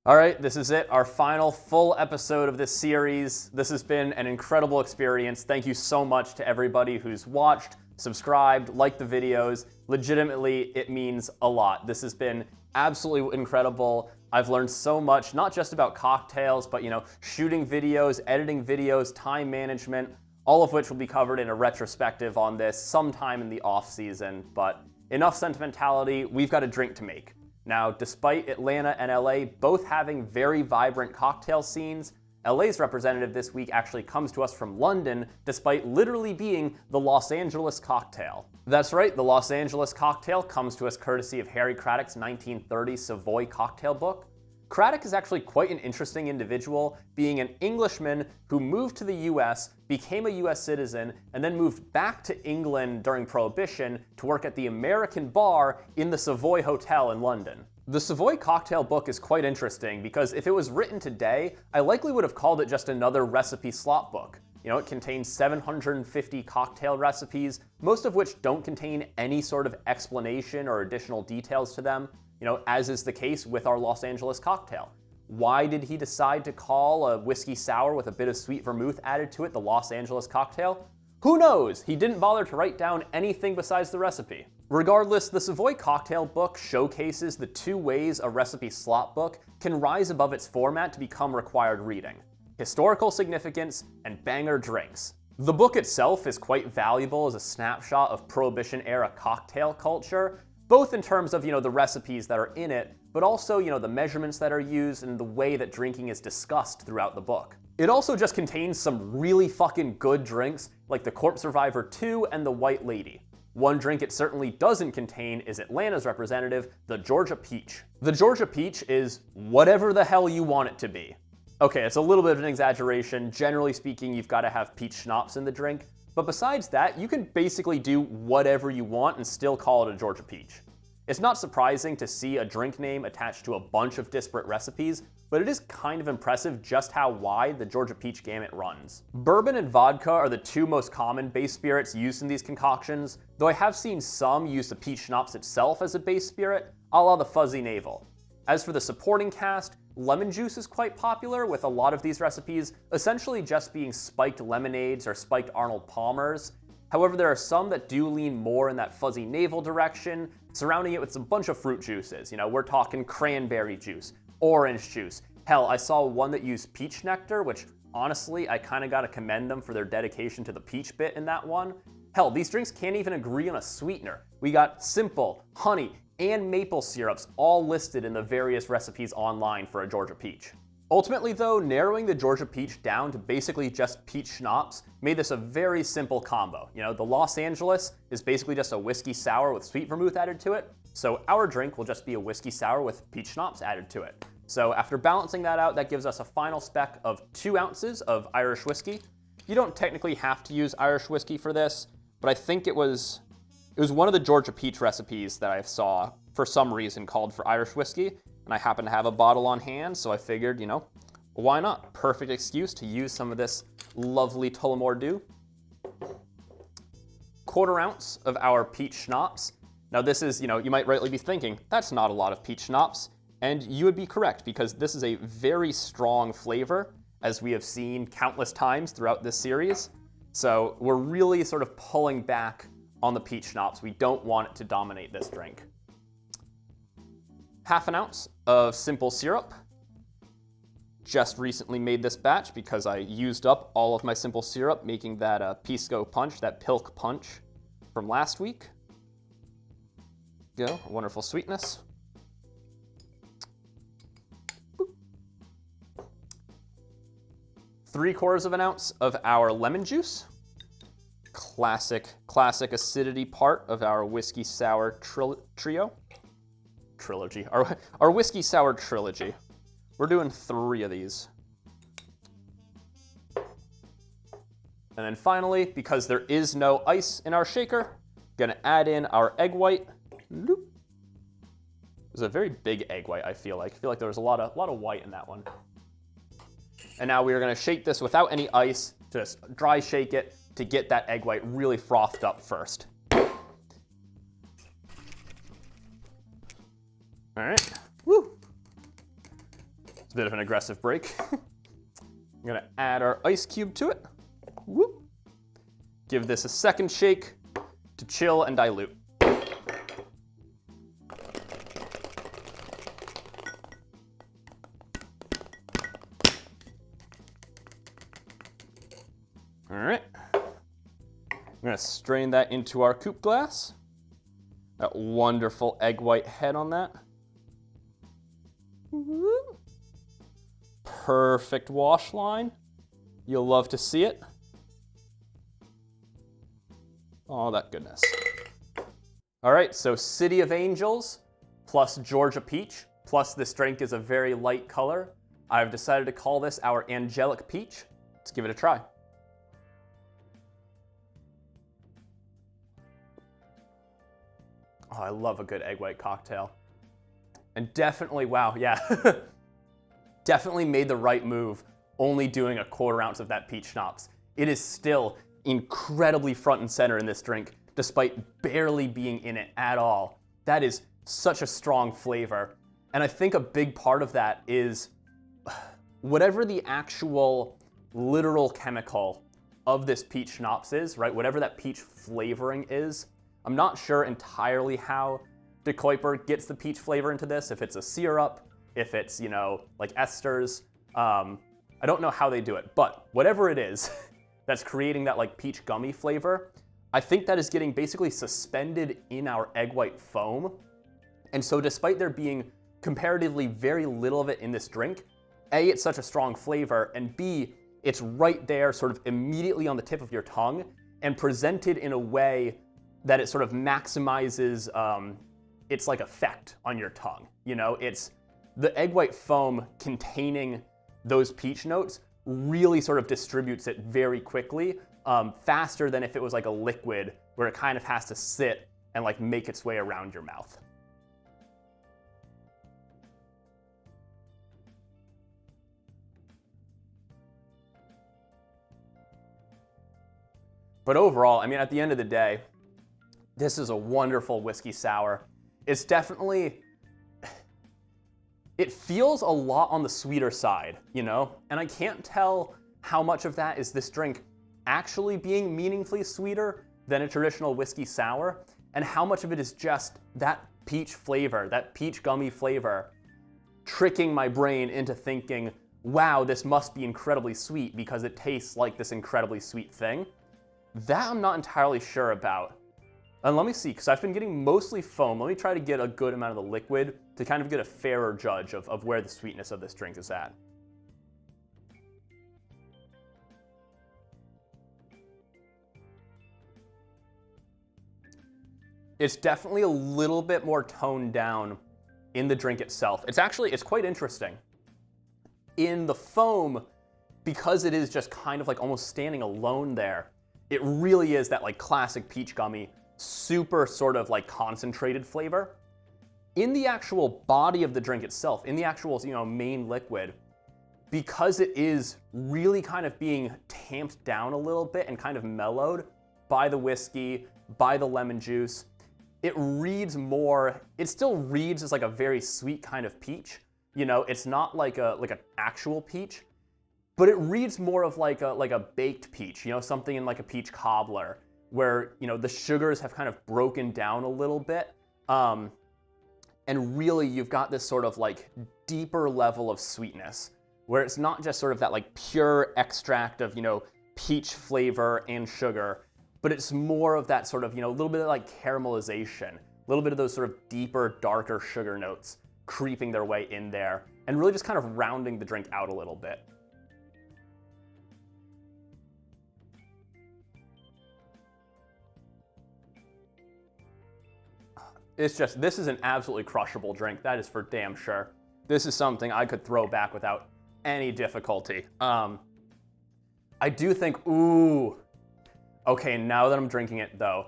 All right, this is it, our final full episode of this series. This has been an incredible experience. Thank you so much to everybody who's watched, subscribed, liked the videos. Legitimately, it means a lot. This has been absolutely incredible. I've learned so much, not just about cocktails, but shooting videos, editing videos, time management, all of which will be covered in a retrospective on this sometime in the off season. But enough sentimentality, we've got a drink to make. Now, despite Atlanta and LA both having very vibrant cocktail scenes, LA's representative this week actually comes to us from London, despite literally being the Los Angeles cocktail. That's right, the Los Angeles cocktail comes to us courtesy of Harry Craddock's 1930 Savoy cocktail book. Craddock is actually quite an interesting individual, being an Englishman who moved to the US, became a US citizen, and then moved back to England during Prohibition to work at the American bar in the Savoy Hotel in London. The Savoy cocktail book is quite interesting because if it was written today, I likely would have called it just another recipe slop book. It contains 750 cocktail recipes, most of which don't contain any sort of explanation or additional details to them. As is the case with our Los Angeles cocktail. Why did he decide to call a whiskey sour with a bit of sweet vermouth added to it the Los Angeles cocktail? Who knows? He didn't bother to write down anything besides the recipe. Regardless, the Savoy cocktail book showcases the two ways a recipe slop book can rise above its format to become required reading: historical significance and banger drinks. The book itself is quite valuable as a snapshot of Prohibition-era cocktail culture, both in terms of, the recipes that are in it, but also, the measurements that are used and the way that drinking is discussed throughout the book. It also just contains some really fucking good drinks, like the Corpse Survivor 2 and the White Lady. One drink it certainly doesn't contain is Atlanta's representative, the Georgia Peach. The Georgia Peach is whatever the hell you want it to be. Okay, it's a little bit of an exaggeration. Generally speaking, you've got to have peach schnapps in the drink. But besides that, you can basically do whatever you want and still call it a Georgia Peach. It's not surprising to see a drink name attached to a bunch of disparate recipes, but it is kind of impressive just how wide the Georgia Peach gamut runs. Bourbon and vodka are the two most common base spirits used in these concoctions, though I have seen some use the peach schnapps itself as a base spirit, a la the Fuzzy Navel. As for the supporting cast, lemon juice is quite popular, with a lot of these recipes essentially just being spiked lemonades or spiked Arnold Palmers. However, there are some that do lean more in that Fuzzy Navel direction, surrounding it with a bunch of fruit juices. We're talking cranberry juice, orange juice. Hell, I saw one that used peach nectar, which honestly, I kind of got to commend them for their dedication to the peach bit in that one. Hell, these drinks can't even agree on a sweetener. We got simple, honey, and maple syrups all listed in the various recipes online for a Georgia Peach. Ultimately though, narrowing the Georgia Peach down to basically just peach schnapps made this a very simple combo. The Los Angeles is basically just a whiskey sour with sweet vermouth added to it, so our drink will just be a whiskey sour with peach schnapps added to it. So after balancing that out, that gives us a final spec of 2 ounces of Irish whiskey. You don't technically have to use Irish whiskey for this, but I think it was one of the Georgia Peach recipes that I saw for some reason called for Irish whiskey, and I happen to have a bottle on hand, so I figured, why not? Perfect excuse to use some of this lovely Tullamore Dew. 1/4 ounce of our peach schnapps. Now this is, you might rightly be thinking, that's not a lot of peach schnapps, and you would be correct, because this is a very strong flavor, as we have seen countless times throughout this series. So we're really sort of pulling back on the peach schnapps. We don't want it to dominate this drink. 1/2 ounce of simple syrup. Just recently made this batch because I used up all of my simple syrup making that Pisco punch, that Pilk punch from last week. Go, wonderful sweetness. Boop. 3/4 ounce of our lemon juice. Classic acidity part of our whiskey sour trilogy. Our whiskey sour trilogy. We're doing 3 of these. And then finally, because there is no ice in our shaker, gonna add in our egg white. Loop. It was a very big egg white, I feel like. There was a lot of white in that one. And now we are gonna shake this without any ice, just dry shake it to get that egg white really frothed up first. All right, woo. It's a bit of an aggressive break. I'm gonna add our ice cube to it. Whoop. Give this a second shake to chill and dilute. All right. I'm gonna strain that into our coupe glass. That wonderful egg white head on that. Perfect wash line. You'll love to see it. All that goodness. All right, so City of Angels plus Georgia Peach, plus this drink is a very light color. I've decided to call this our Angelic Peach. Let's give it a try. Oh, I love a good egg white cocktail. And definitely, wow, yeah. Definitely made the right move only doing a 1/4 ounce of that peach schnapps. It is still incredibly front and center in this drink, despite barely being in it at all. That is such a strong flavor. And I think a big part of that is whatever the actual literal chemical of this peach schnapps is, right? Whatever that peach flavoring is, I'm not sure entirely how the coupe gets the peach flavor into this, if it's a syrup, if it's, you know, like esters. I don't know how they do it, but whatever it is that's creating that like peach gummy flavor, I think that is getting basically suspended in our egg white foam. And so despite there being comparatively very little of it in this drink, A, it's such a strong flavor, and B, it's right there sort of immediately on the tip of your tongue and presented in a way that it sort of maximizes its like effect on your tongue. You know, it's the egg white foam containing those peach notes really sort of distributes it very quickly, faster than if it was like a liquid where it kind of has to sit and like make its way around your mouth. But overall, I mean, at the end of the day, this is a wonderful whiskey sour. It's definitely, it feels a lot on the sweeter side, you know? And I can't tell how much of that is this drink actually being meaningfully sweeter than a traditional whiskey sour, and how much of it is just that peach flavor, that peach gummy flavor, tricking my brain into thinking, wow, this must be incredibly sweet because it tastes like this incredibly sweet thing. That I'm not entirely sure about. And let me see, because I've been getting mostly foam. Let me try to get a good amount of the liquid to kind of get a fairer judge of where the sweetness of this drink is at. It's definitely a little bit more toned down in the drink itself. It's quite interesting. In the foam, because it is just kind of like almost standing alone there, it really is that like classic peach gummy, super sort of like concentrated flavor. In the actual body of the drink itself, in the actual, you know, main liquid, because it is really kind of being tamped down a little bit and kind of mellowed by the whiskey, by the lemon juice, it reads more, it still reads as like a very sweet kind of peach. You know, it's not like an actual peach, but it reads more of like a baked peach, you know, something in like a peach cobbler, where, you know, the sugars have kind of broken down a little bit. And really you've got this sort of like deeper level of sweetness, where it's not just sort of that like pure extract of, you know, peach flavor and sugar, but it's more of that sort of, you know, a little bit of like caramelization, a little bit of those sort of deeper, darker sugar notes creeping their way in there, and really just kind of rounding the drink out a little bit. It's just, this is an absolutely crushable drink, that is for damn sure. This is something I could throw back without any difficulty. I do think, ooh, okay, now that I'm drinking it though,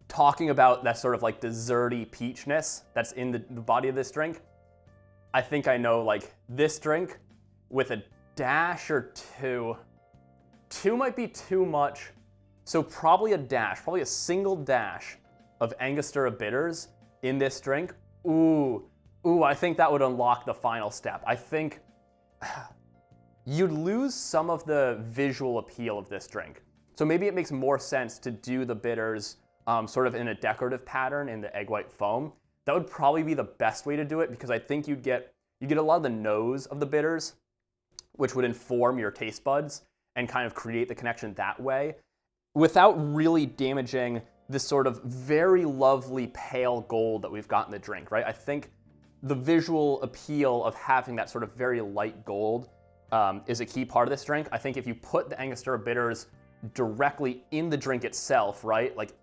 talking about that sort of like desserty peachness that's in the body of this drink, I think I know like this drink with a dash or two. Two might be too much, so probably a dash, probably a single dash of Angostura bitters in this drink. Ooh, Ooh, I think that would unlock the final step. I think you'd lose some of the visual appeal of this drink. So maybe it makes more sense to do the bitters sort of in a decorative pattern in the egg white foam. That would probably be the best way to do it, because I think you get a lot of the nose of the bitters, which would inform your taste buds and kind of create the connection that way, without really damaging this sort of very lovely pale gold that we've got in the drink, right? I think the visual appeal of having that sort of very light gold is a key part of this drink. I think if you put the Angostura bitters directly in the drink itself, right? Like,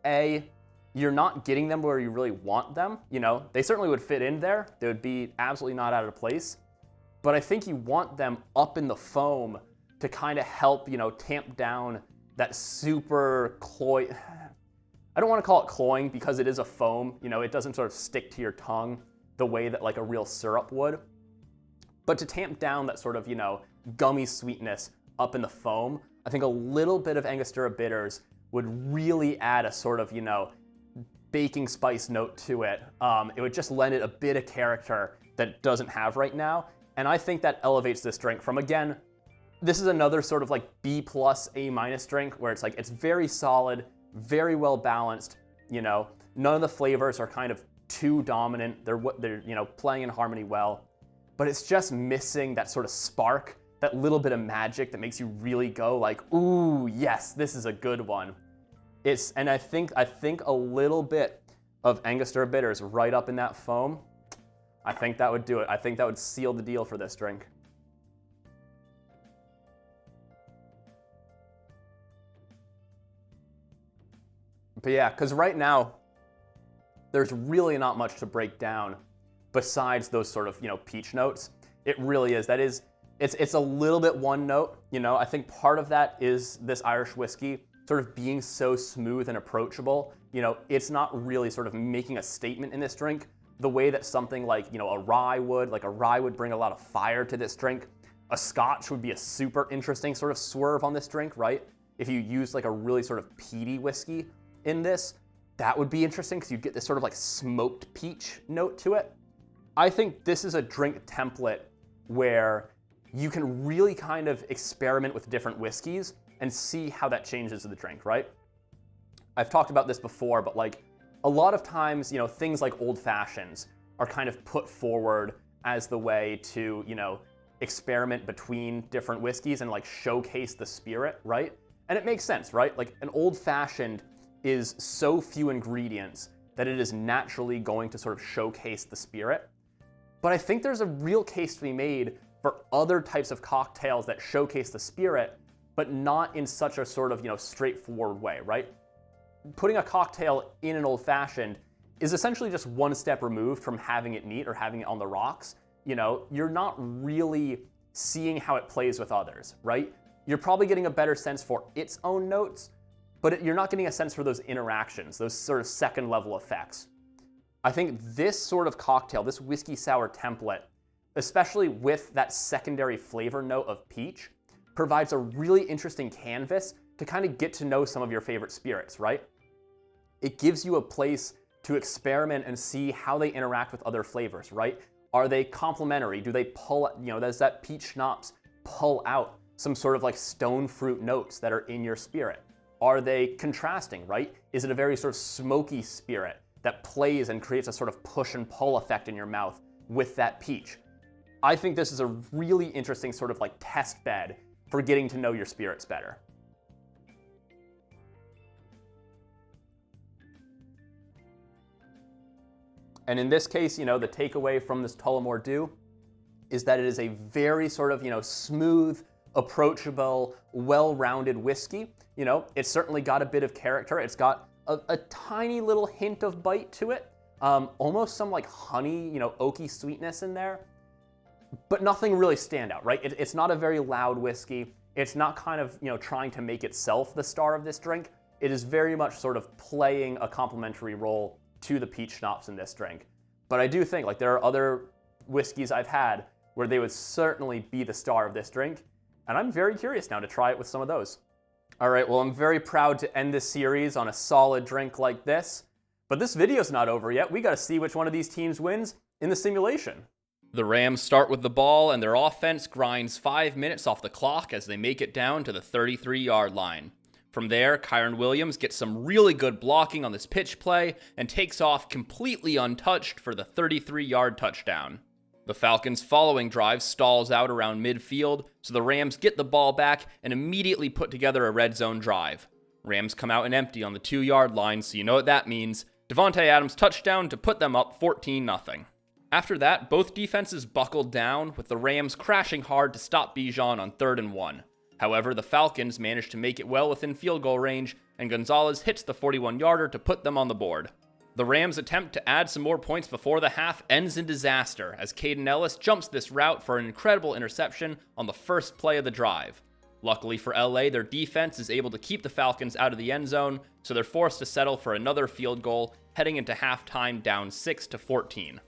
you're not getting them where you really want them. You know, they certainly would fit in there. They would be absolutely not out of place. But I think you want them up in the foam to kind of help, you know, tamp down that super cloy. I don't want to call it cloying, because it is a foam. You know, it doesn't sort of stick to your tongue the way that like a real syrup would. But to tamp down that sort of, you know, gummy sweetness up in the foam, I think a little bit of Angostura bitters would really add a sort of, you know, baking spice note to it. It would just lend it a bit of character that it doesn't have right now. And I think that elevates this drink from, again, this is another sort of like B+, A- drink, where it's like, it's very solid, very well balanced, you know, none of the flavors are kind of too dominant. They're you know, playing in harmony well, but it's just missing that sort of spark, that little bit of magic that makes you really go like, ooh, yes, this is a good one. And I think a little bit of Angostura bitters right up in that foam, I think that would do it. I think that would seal the deal for this drink. But yeah, because right now, there's really not much to break down besides those sort of, you know, peach notes. It really is. It's a little bit one note, you know. I think part of that is this Irish whiskey sort of being so smooth and approachable. You know, it's not really sort of making a statement in this drink the way that something like, you know, a rye would. Like a rye would bring a lot of fire to this drink. A Scotch would be a super interesting sort of swerve on this drink, right? If you use like a really sort of peaty whiskey in this, that would be interesting, because you get this sort of like smoked peach note to it. I think this is a drink template where you can really kind of experiment with different whiskeys and see how that changes the drink, right? I've talked about this before, but like a lot of times, you know, things like old fashions are kind of put forward as the way to, you know, experiment between different whiskeys and like showcase the spirit, right? And it makes sense, right? Like an old fashioned is so few ingredients that it is naturally going to sort of showcase the spirit. But I think there's a real case to be made for other types of cocktails that showcase the spirit, but not in such a sort of, you know, straightforward way, right? Putting a cocktail in an old fashioned is essentially just one step removed from having it neat or having it on the rocks. You know, you're not really seeing how it plays with others, right? You're probably getting a better sense for its own notes, but you're not getting a sense for those interactions, those sort of second level effects. I think this sort of cocktail, this whiskey sour template, especially with that secondary flavor note of peach, provides a really interesting canvas to kind of get to know some of your favorite spirits, right? It gives you a place to experiment and see how they interact with other flavors, right? Are they complementary? Do they pull, you know, does that peach schnapps pull out some sort of like stone fruit notes that are in your spirit? Are they contrasting, right? Is it a very sort of smoky spirit that plays and creates a sort of push and pull effect in your mouth with that peach? I think this is a really interesting sort of like test bed for getting to know your spirits better. And in this case, you know, the takeaway from this Tullamore Dew is that it is a very sort of, you know, smooth, approachable, well-rounded whiskey. You know, it's certainly got a bit of character. It's got a tiny little hint of bite to it. Almost some like honey, you know, oaky sweetness in there, but nothing really standout, right? It's not a very loud whiskey. It's not kind of, you know, trying to make itself the star of this drink. It is very much sort of playing a complementary role to the peach schnapps in this drink. But I do think like there are other whiskeys I've had where they would certainly be the star of this drink. And I'm very curious now to try it with some of those. All right, well, I'm very proud to end this series on a solid drink like this. But this video's not over yet. We got to see which one of these teams wins in the simulation. The Rams start with the ball, and their offense grinds 5 minutes off the clock as they make it down to the 33-yard line. From there, Kyren Williams gets some really good blocking on this pitch play and takes off completely untouched for the 33-yard touchdown. The Falcons' following drive stalls out around midfield, so the Rams get the ball back and immediately put together a red zone drive. Rams come out and empty on the 2-yard line, so you know what that means. Davante Adams touchdown to put them up 14-0. After that, both defenses buckled down, with the Rams crashing hard to stop Bijan on 3rd and 1. However, the Falcons managed to make it well within field goal range, and Gonzalez hits the 41-yarder to put them on the board. The Rams' attempt to add some more points before the half ends in disaster, as Caden Ellis jumps this route for an incredible interception on the first play of the drive. Luckily for LA, their defense is able to keep the Falcons out of the end zone, so they're forced to settle for another field goal, heading into halftime down 6-14.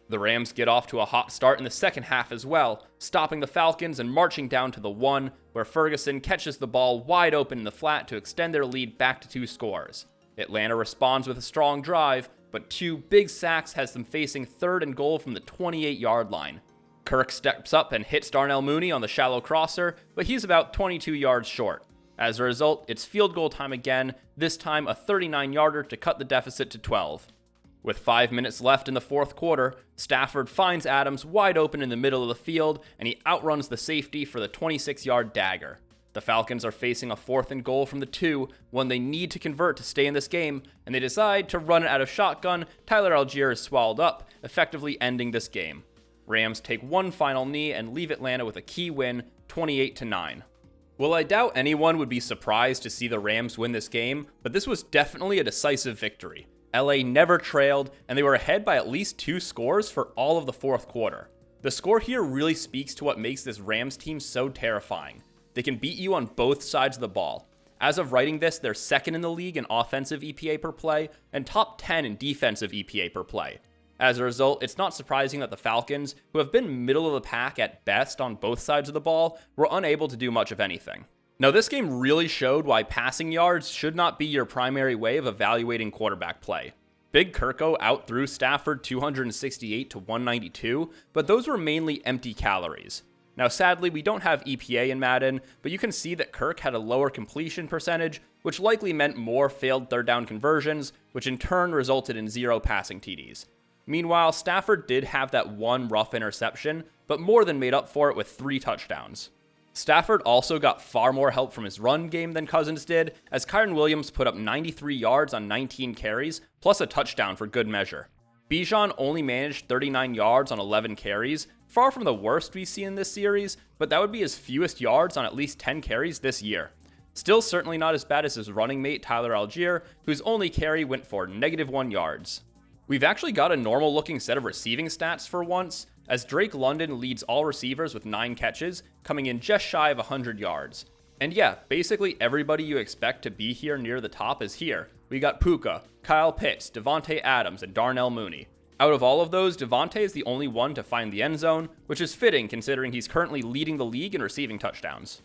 The Rams get off to a hot start in the second half as well, stopping the Falcons and marching down to the 1, where Ferguson catches the ball wide open in the flat to extend their lead back to 2 scores. Atlanta responds with a strong drive, but 2 big sacks has them facing 3rd and goal from the 28-yard line. Kirk steps up and hits Darnell Mooney on the shallow crosser, but he's about 22 yards short. As a result, it's field goal time again, this time a 39-yarder to cut the deficit to 12. With 5 minutes left in the fourth quarter, Stafford finds Adams wide open in the middle of the field, and he outruns the safety for the 26-yard dagger. The Falcons are facing a 4th and goal from the 2, one they need to convert to stay in this game, and they decide to run it out of shotgun. Tyler Algier is swallowed up, effectively ending this game. Rams take one final knee and leave Atlanta with a key win, 28-9. Well, I doubt anyone would be surprised to see the Rams win this game, but this was definitely a decisive victory. LA never trailed, and they were ahead by at least 2 scores for all of the fourth quarter. The score here really speaks to what makes this Rams team so terrifying. They can beat you on both sides of the ball. As of writing this, they're 2nd in the league in offensive EPA per play and top 10 in defensive EPA per play. As a result, it's not surprising that the Falcons, who have been middle of the pack at best on both sides of the ball, were unable to do much of anything. Now, this game really showed why passing yards should not be your primary way of evaluating quarterback play. Big Kirko outthrew Stafford 268 to 192, but those were mainly empty calories. Now, sadly, we don't have EPA in Madden, but you can see that Kirk had a lower completion percentage, which likely meant more failed third down conversions, which in turn resulted in 0 passing TDs. Meanwhile, Stafford did have that 1 rough interception, but more than made up for it with 3 touchdowns. Stafford also got far more help from his run game than Cousins did, as Kyren Williams put up 93 yards on 19 carries, plus a touchdown for good measure. Bijan only managed 39 yards on 11 carries, far from the worst we've seen in this series, but that would be his fewest yards on at least 10 carries this year. Still certainly not as bad as his running mate Tyler Algier, whose only carry went for -1 yards. We've actually got a normal looking set of receiving stats for once, as Drake London leads all receivers with 9 catches, coming in just shy of 100 yards. And yeah, basically everybody you expect to be here near the top is here. We got Puka, Kyle Pitts, Davante Adams, and Darnell Mooney. Out of all of those, Davante is the only one to find the end zone, which is fitting considering he's currently leading the league in receiving touchdowns.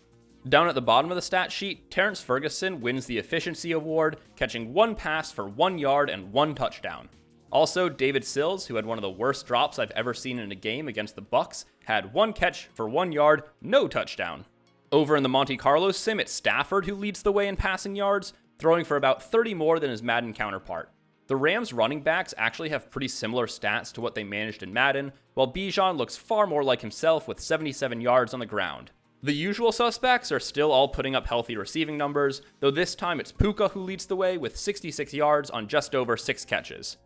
Down at the bottom of the stat sheet, Terrence Ferguson wins the efficiency award, catching 1 pass for 1 yard and 1 touchdown. Also, David Sills, who had one of the worst drops I've ever seen in a game against the Bucks, had 1 catch for 1 yard, no touchdown. Over in the Monte Carlo sim, it's Stafford who leads the way in passing yards, throwing for about 30 more than his Madden counterpart. The Rams running backs actually have pretty similar stats to what they managed in Madden, while Bijan looks far more like himself with 77 yards on the ground. The usual suspects are still all putting up healthy receiving numbers, though this time it's Puka who leads the way with 66 yards on just over 6 catches.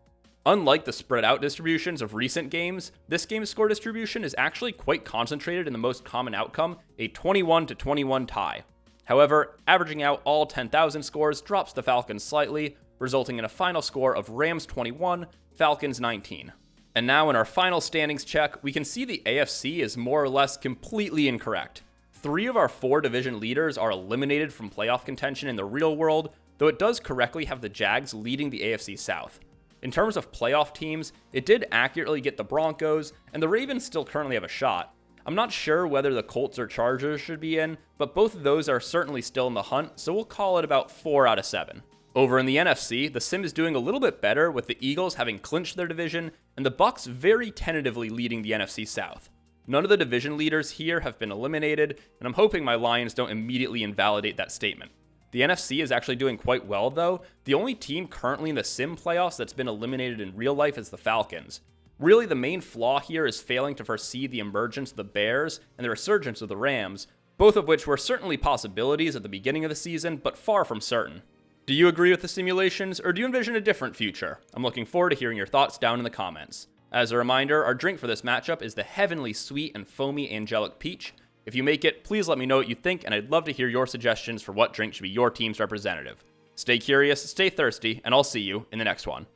Unlike the spread out distributions of recent games, this game's score distribution is actually quite concentrated in the most common outcome, a 21-21 tie. However, averaging out all 10,000 scores drops the Falcons slightly, resulting in a final score of Rams 21, Falcons 19. And now in our final standings check, we can see the AFC is more or less completely incorrect. 3 of our 4 division leaders are eliminated from playoff contention in the real world, though it does correctly have the Jags leading the AFC South. In terms of playoff teams, it did accurately get the Broncos, and the Ravens still currently have a shot. I'm not sure whether the Colts or Chargers should be in, but both of those are certainly still in the hunt, so we'll call it about 4 out of 7. Over in the NFC, the Sim is doing a little bit better, with the Eagles having clinched their division and the Bucks very tentatively leading the NFC South. None of the division leaders here have been eliminated, and I'm hoping my Lions don't immediately invalidate that statement. The NFC is actually doing quite well though. The only team currently in the Sim playoffs that's been eliminated in real life is the Falcons. Really, the main flaw here is failing to foresee the emergence of the Bears and the resurgence of the Rams, both of which were certainly possibilities at the beginning of the season, but far from certain. Do you agree with the simulations, or do you envision a different future? I'm looking forward to hearing your thoughts down in the comments. As a reminder, our drink for this matchup is the heavenly sweet and foamy Angelic Peach. If you make it, please let me know what you think, and I'd love to hear your suggestions for what drink should be your team's representative. Stay curious, stay thirsty, and I'll see you in the next one.